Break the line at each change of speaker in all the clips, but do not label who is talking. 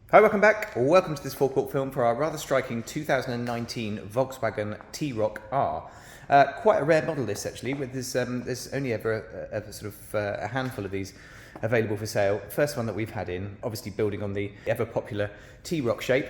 Hi, welcome back. Welcome to this Forecourt film for our rather striking 2019 Volkswagen T-ROC R. Quite a rare model this actually, with there's only ever a handful of these available for sale. First one that we've had in, obviously building on the ever popular T-ROC shape,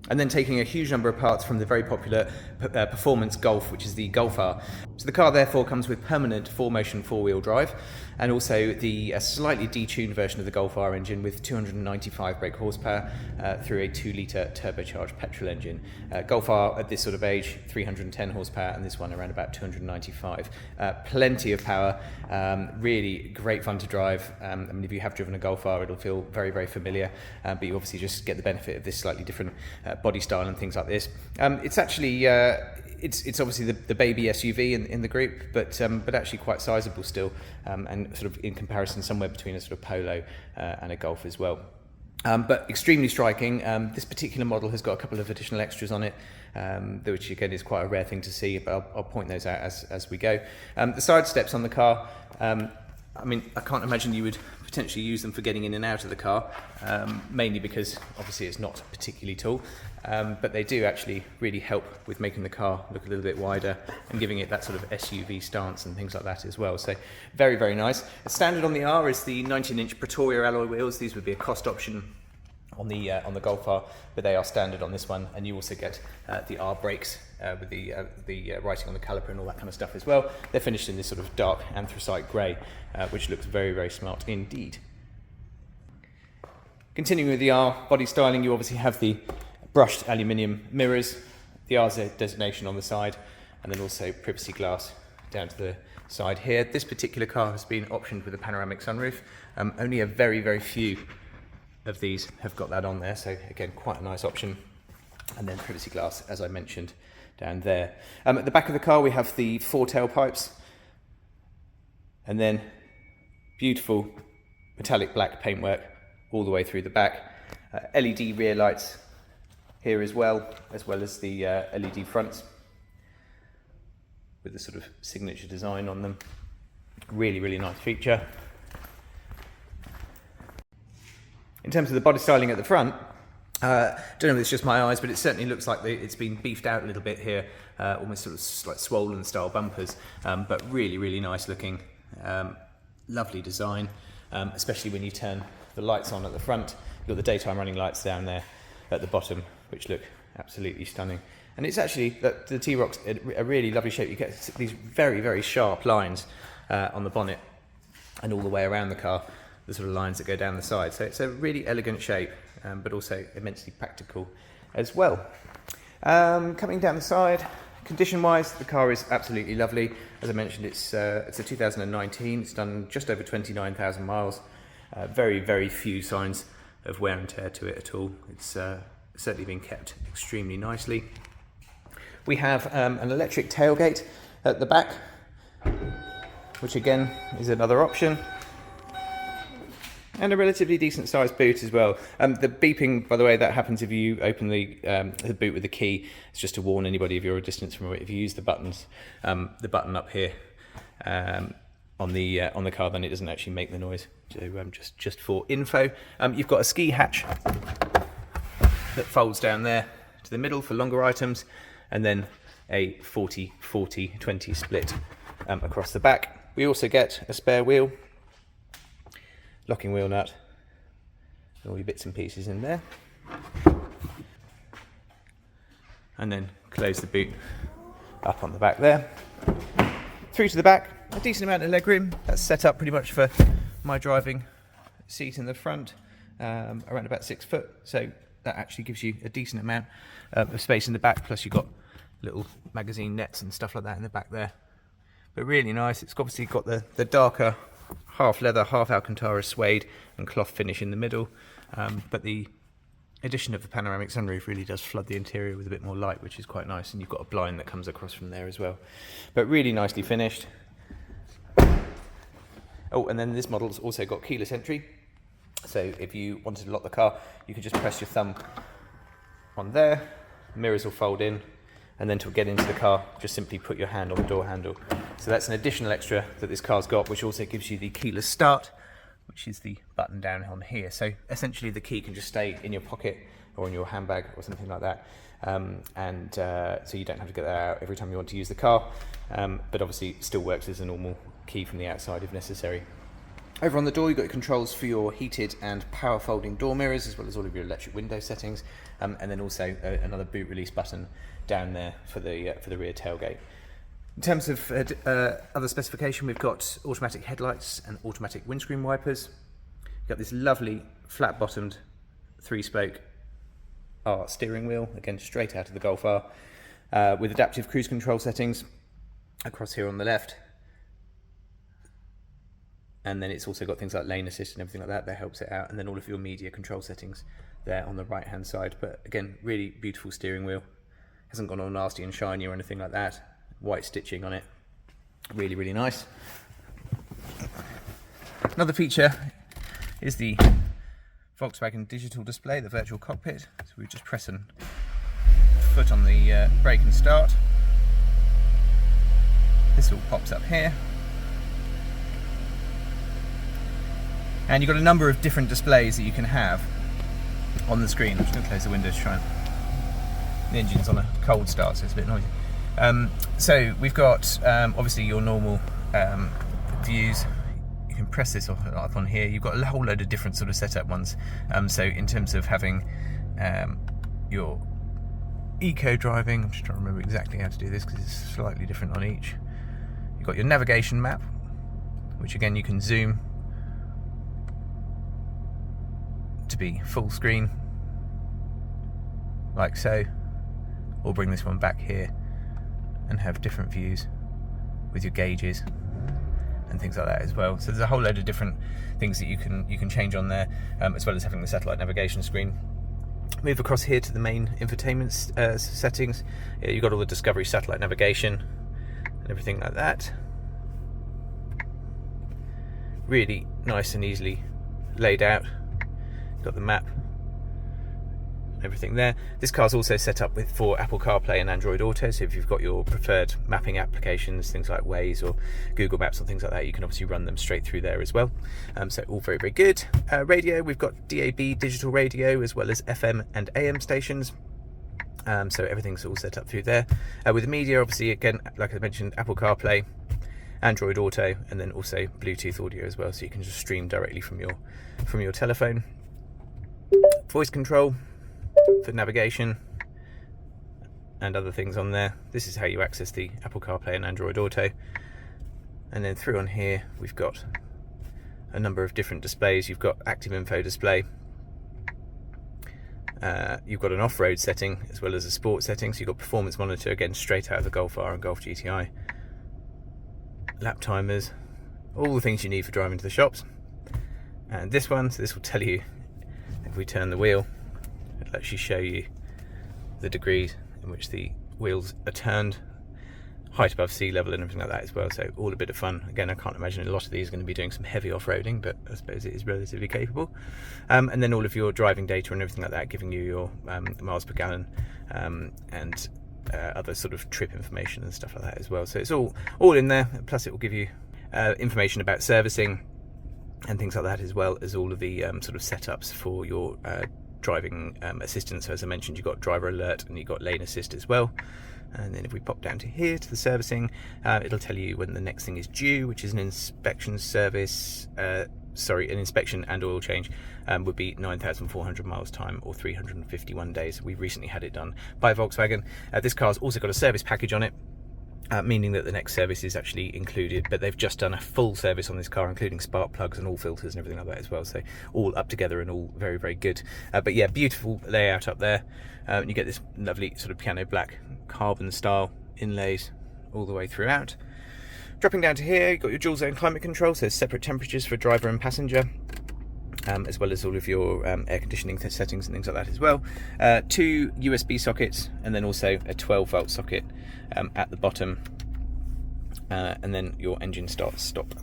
and then taking a huge number of parts from the very popular performance Golf, which is the Golf R. So the car therefore comes with permanent 4-motion 4-wheel drive, and also the slightly detuned version of the Golf R engine with 295 brake horsepower through a 2-litre turbocharged petrol engine. Golf R at this sort of age, 310 horsepower, and this one around about 295. Plenty of power, really great fun to drive. I mean, if you have driven a Golf R, it'll feel very, very familiar, but you obviously just get the benefit of this slightly different body style and things like this. It's actually it's obviously the baby SUV in the group, but actually quite sizable still, and sort of in comparison somewhere between a sort of Polo and a Golf as well. But extremely striking. This particular model has got a couple of additional extras on it, which again is quite a rare thing to see, but I'll point those out as we go. The side steps on the car, I mean, I can't imagine you would potentially use them for getting in and out of the car, mainly because obviously it's not particularly tall, but they do actually really help with making the car look a little bit wider and giving it that sort of SUV stance and things like that as well. So very, very nice. Standard on the R is the 19-inch Pretoria alloy wheels. These would be a cost option on the Golf R, but they are standard on this one, and you also get the R brakes with the writing on the caliper and all that kind of stuff as well. They're finished in this sort of dark anthracite grey, which looks very, very smart indeed. Continuing with the R body styling, you obviously have the brushed aluminium mirrors, the RZ designation on the side, and then also privacy glass down to the side here. This particular car has been optioned with a panoramic sunroof. Only a very, very few of these have got that on there, so again, quite a nice option. And then privacy glass, as I mentioned, down there. At the back of the car we have the 4 tailpipes, and then beautiful metallic black paintwork all the way through the back. LED rear lights here as well as the LED fronts with the sort of signature design on them. Really, really nice feature. In terms of the body styling at the front, don't know if it's just my eyes, but it certainly looks like it's been beefed out a little bit here, almost sort of like swollen style bumpers, but really, really nice looking, lovely design, especially when you turn the lights on at the front. You've got the daytime running lights down there at the bottom, which look absolutely stunning. And it's actually, the T-ROC's a really lovely shape. You get these very, very sharp lines on the bonnet and all the way around the car, the sort of lines that go down the side. So it's a really elegant shape, but also immensely practical as well. Coming down the side, condition-wise, the car is absolutely lovely. As I mentioned, it's a 2019. It's done just over 29,000 miles. Very, very few signs of wear and tear to it at all. It's certainly been kept extremely nicely. We have an electric tailgate at the back, which again is another option. And a relatively decent sized boot as well. The beeping, by the way, that happens if you open the boot with the key. It's just to warn anybody if you're a distance from it. If you use the buttons, the button up here on the car, then it doesn't actually make the noise. So just for info, you've got a ski hatch that folds down there to the middle for longer items, and then a 40-40-20 split across the back. We also get a spare wheel, locking wheel nut, all your bits and pieces in there, and then close the boot up on the back there. Through to the back, a decent amount of legroom. That's set up pretty much for my driving seat in the front, around about 6 foot, so that actually gives you a decent amount of space in the back, plus you've got little magazine nets and stuff like that in the back there. But really nice. It's obviously got the darker half leather, half Alcantara suede and cloth finish in the middle, but the addition of the panoramic sunroof really does flood the interior with a bit more light, which is quite nice, and you've got a blind that comes across from there as well. But really nicely finished. Oh, and then this model's also got keyless entry, so if you wanted to lock the car, you can just press your thumb on there, mirrors will fold in, and then to get into the car, just simply put your hand on the door handle. So that's an additional extra that this car's got, which also gives you the keyless start, which is the button down on here. So essentially the key can just stay in your pocket or in your handbag or something like that. So you don't have to get that out every time you want to use the car, but obviously it still works as a normal key from the outside if necessary. Over on the door, you've got your controls for your heated and power folding door mirrors, as well as all of your electric window settings, and then also another boot release button down there for the rear tailgate. In terms of other specification, we've got automatic headlights and automatic windscreen wipers. You've got this lovely flat-bottomed 3-spoke R steering wheel, again straight out of the Golf R, with adaptive cruise control settings across here on the left. And then it's also got things like lane assist and everything like that helps it out, and then all of your media control settings there on the right hand side. But again, really beautiful steering wheel, hasn't gone all nasty and shiny or anything like that. White stitching on it, really, really nice. Another feature is the Volkswagen digital display, the virtual cockpit. So we just press and foot on the brake and start. This all pops up here. And you've got a number of different displays that you can have on the screen. I'm just going to close the windows to try and... The engine's on a cold start, so it's a bit noisy. So we've got obviously your normal views. You can press this up on here. You've got a whole load of different sort of setup ones. So in terms of having your eco driving, I'm just trying to remember exactly how to do this because it's slightly different on each. You've got your navigation map, which again you can zoom to be full screen, like so, or bring this one back here and have different views with your gauges and things like that as well. So there's a whole load of different things that you can change on there, as well as having the satellite navigation screen. Move across here to the main infotainment settings. You've got all the Discovery satellite navigation and everything like that. Really nice and easily laid out. You've got the map, everything there. This car's also set up for Apple CarPlay and Android Auto, so if you've got your preferred mapping applications, things like Waze or Google Maps and things like that, you can obviously run them straight through there as well. So all very, very good. Radio, we've got DAB digital radio as well as FM and AM stations. So everything's all set up through there. With the media, obviously, again, like I mentioned, Apple CarPlay, Android Auto, and then also Bluetooth audio as well, so you can just stream directly from your telephone. Voice control for navigation and other things on there. This is how you access the Apple CarPlay and Android Auto. And then through on here we've got a number of different displays. You've got active info display, you've got an off-road setting as well as a sport setting, so you've got performance monitor, again straight out of the Golf R and Golf GTI, lap timers, all the things you need for driving to the shops. And this one, so this will tell you, if we turn the wheel, it'll actually show you the degrees in which the wheels are turned, height above sea level and everything like that as well, so all a bit of fun. Again, I can't imagine a lot of these are going to be doing some heavy off-roading, but I suppose it is relatively capable. And then all of your driving data and everything like that, giving you your miles per gallon and other sort of trip information and stuff like that as well. So it's all in there, plus it will give you information about servicing and things like that, as well as all of the sort of setups for your driving assistance. So as I mentioned, you've got driver alert and you've got lane assist as well. And then if we pop down to here to the servicing, it'll tell you when the next thing is due, which is an inspection service, an inspection and oil change, would be 9,400 miles time or 351 days. We've recently had it done by Volkswagen. This car's also got a service package on it, meaning that the next service is actually included, but they've just done a full service on this car, including spark plugs and all filters and everything like that as well, so all up together and all very, very good. But yeah, beautiful layout up there. You get this lovely sort of piano black carbon style inlays all the way throughout. Dropping down to here, you've got your dual zone climate control, so separate temperatures for driver and passenger, as well as all of your air conditioning settings and things like that as well. 2 USB sockets, and then also a 12-volt socket at the bottom, and then your engine stop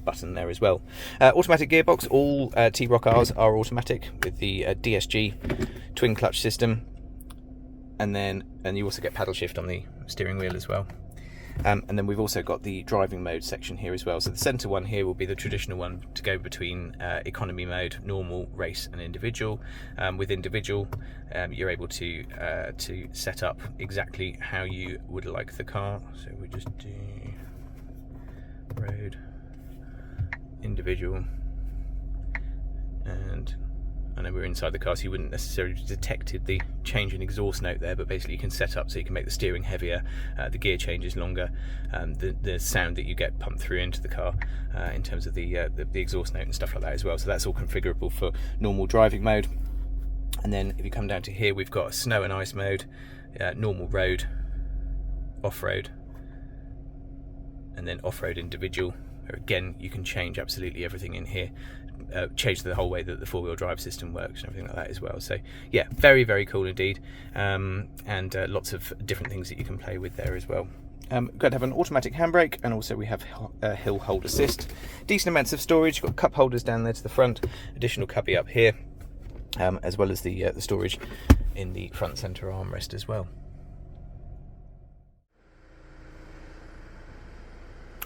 button there as well. Automatic gearbox, all T-ROC Rs are automatic with the DSG twin clutch system, and you also get paddle shift on the steering wheel as well. And then we've also got the driving mode section here as well. So the centre one here will be the traditional one to go between economy mode, normal, race and individual. With individual, you're able to set up exactly how you would like the car. So we just do road, individual, and I know we're inside the car, so you wouldn't necessarily have detected the change in exhaust note there, but basically you can set up so you can make the steering heavier, the gear changes longer, the sound that you get pumped through into the car in terms of the exhaust note and stuff like that as well. So that's all configurable for normal driving mode. And then if you come down to here, we've got a snow and ice mode, normal road, off-road, and then off-road individual. Again, you can change absolutely everything in here, change the whole way that the four-wheel drive system works and everything like that as well. So yeah, very, very cool indeed, and lots of different things that you can play with there as well. Going to have an automatic handbrake, and also we have hill hold assist. Decent amounts of storage. You've got cup holders down there to the front, additional cubby up here, as well as the storage in the front centre armrest as well.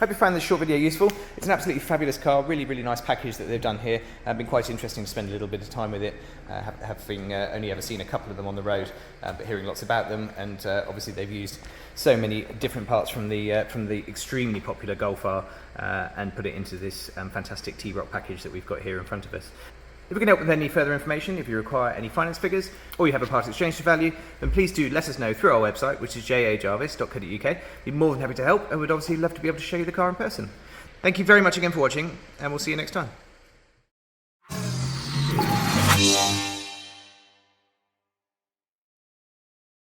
Hope you found this short video useful. It's an absolutely fabulous car, really, really nice package that they've done here. Been quite interesting to spend a little bit of time with it, having only ever seen a couple of them on the road, but hearing lots about them. And obviously they've used so many different parts from the extremely popular Golf R and put it into this fantastic T-ROC package that we've got here in front of us. If we can help with any further information, if you require any finance figures, or you have a part exchange to value, then please do let us know through our website, which is jajarvis.co.uk. We'd be more than happy to help, and we'd obviously love to be able to show you the car in person. Thank you very much again for watching, and we'll see you next time.